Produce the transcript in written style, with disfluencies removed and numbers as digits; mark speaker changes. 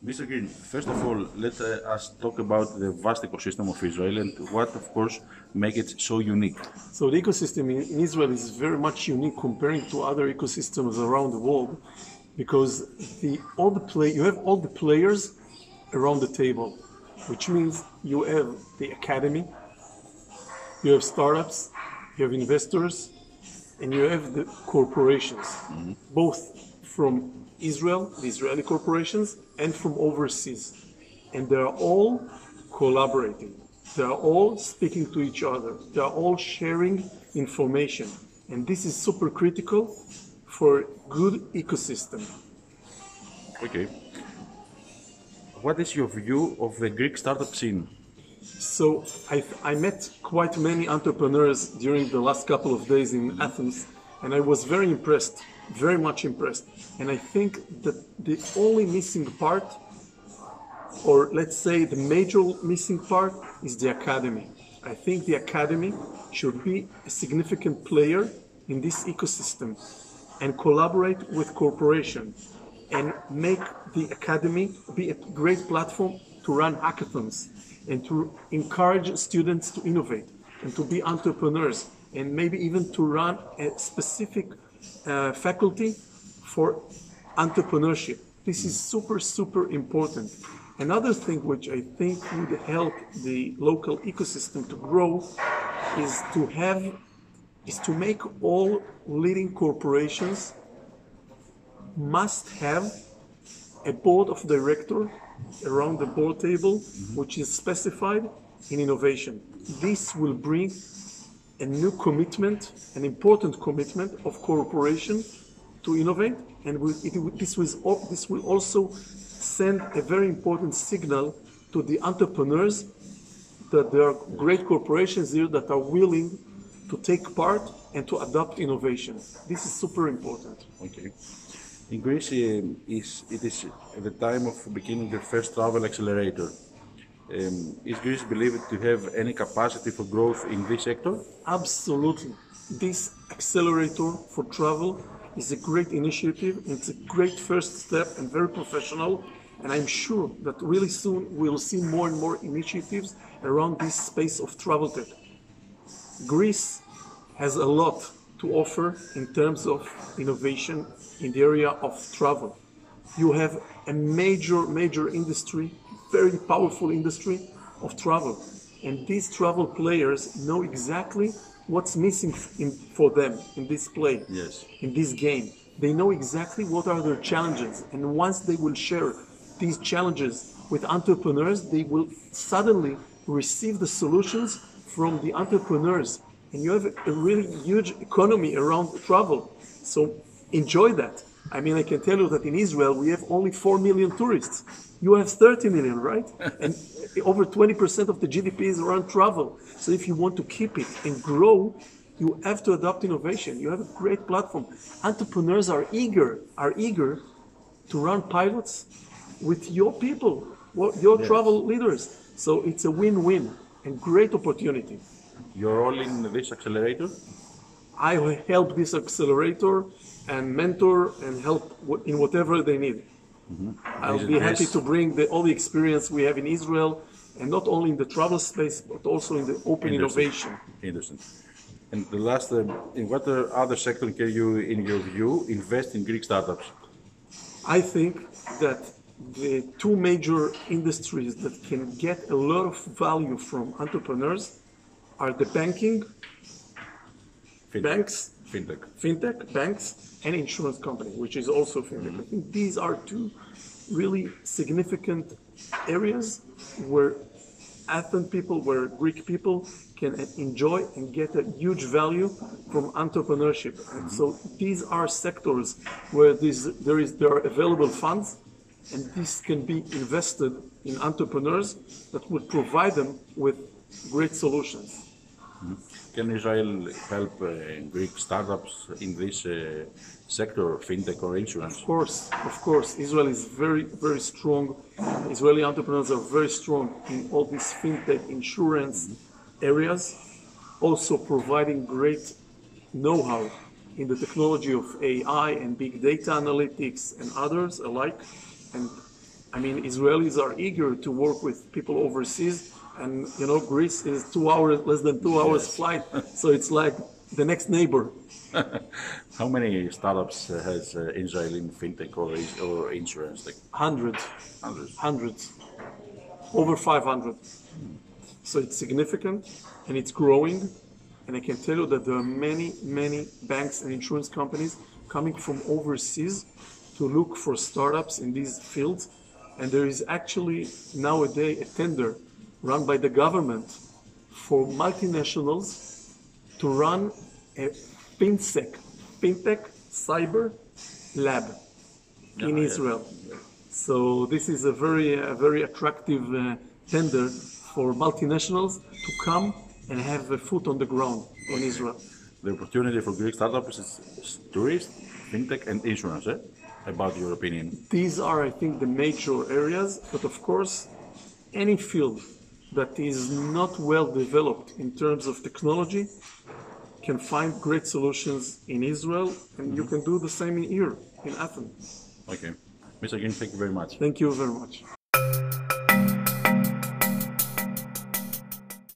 Speaker 1: Mr. Green, first of all, let us talk about the vast ecosystem of Israel and what, of course, makes it so unique.
Speaker 2: So the ecosystem in Israel is very much unique comparing to other ecosystems around the world because you have all the players around the table, which means you have the academy, you have startups, you have investors, and you have the corporations, both from Israel, the Israeli corporations, and from overseas. And they are all collaborating. They are all speaking to each other. They are all sharing information. And this is super critical for a good ecosystem.
Speaker 1: Okay. What is your view of the Greek startup scene?
Speaker 2: So I met quite many entrepreneurs during the last couple of days in Athens, and I was very impressed, very much impressed. And I think that the only missing part, or let's say the major missing part, is the academy. I think the academy should be a significant player in this ecosystem and collaborate with corporations and make the academy be a great platform to run hackathons and to encourage students to innovate and to be entrepreneurs and maybe even to run a specific faculty for entrepreneurship. This is super, super important. Another thing which I think would help the local ecosystem to grow is to make all leading corporations must have a board of directors around the board table, which is specified in innovation. This will bring a new commitment, an important commitment of corporation to innovate, and this will also send a very important signal to the entrepreneurs that there are great corporations here that are willing to take part and to adopt innovation. This is super important.
Speaker 1: Okay. In Greece, it is the time of beginning the first travel accelerator. Is Greece believed to have any capacity for growth in this sector?
Speaker 2: Absolutely. This accelerator for travel is a great initiative. It's a great first step and very professional. And I'm sure that really soon we'll see more and more initiatives around this space of travel tech. Greece has a lot to offer in terms of innovation in the area of travel. You have a major industry, very powerful industry of travel. And these travel players know exactly what's missing for them in this play, in this game. They know exactly what are their challenges. And once they will share these challenges with entrepreneurs, they will suddenly receive the solutions from the entrepreneurs. And you have a really huge economy around travel. So enjoy that. I mean, I can tell you that in Israel, we have only 4 million tourists. You have 30 million, right? And over 20% of the GDP is around travel. So if you want to keep it and grow, you have to adopt innovation. You have a great platform. Entrepreneurs are eager to run pilots with your people, your travel leaders. So it's a win-win and great opportunity.
Speaker 1: You're all in this accelerator?
Speaker 2: I help this accelerator and mentor and help in whatever they need. I'll be happy to bring all the experience we have in Israel, and not only in the travel space, but also in the open innovation.
Speaker 1: Interesting. And the last, in what other sector can you, in your view, invest in Greek startups?
Speaker 2: I think that the two major industries that can get a lot of value from entrepreneurs are the banking, fintech, banks, and insurance company, which is also fintech. I think these are two really significant areas where Athens people, where Greek people can enjoy and get a huge value from entrepreneurship. And so these are sectors where there are available funds, and this can be invested in entrepreneurs that would provide them with great solutions.
Speaker 1: Can Israel help Greek startups in this sector, fintech or insurance?
Speaker 2: Of course. Israel is very, very strong. Israeli entrepreneurs are very strong in all these fintech, insurance areas. also providing great know-how in the technology of AI and big data analytics and others alike. And I mean, Israelis are eager to work with people overseas, and you know, Greece is 2 hours, less than 2 hours flight, so it's like the next neighbor.
Speaker 1: How many startups has Israel in fintech or insurance? Like
Speaker 2: Hundreds.
Speaker 1: hundreds.
Speaker 2: Over 500. So it's significant and it's growing. And I can tell you that there are many, many banks and insurance companies coming from overseas to look for startups in these fields. And there is actually nowadays a tender run by the government for multinationals to run a fintech cyber lab in Israel. So this is a very attractive tender for multinationals to come and have a foot on the ground in Israel.
Speaker 1: The opportunity for Greek startups is tourist, fintech, and insurance. About your opinion?
Speaker 2: These are, I think, the major areas. But of course, any field that is not well developed in terms of technology can find great solutions in Israel, and you can do the same in here, in Athens.
Speaker 1: Okay. Mr. Green, thank you very much.
Speaker 2: Thank you very much.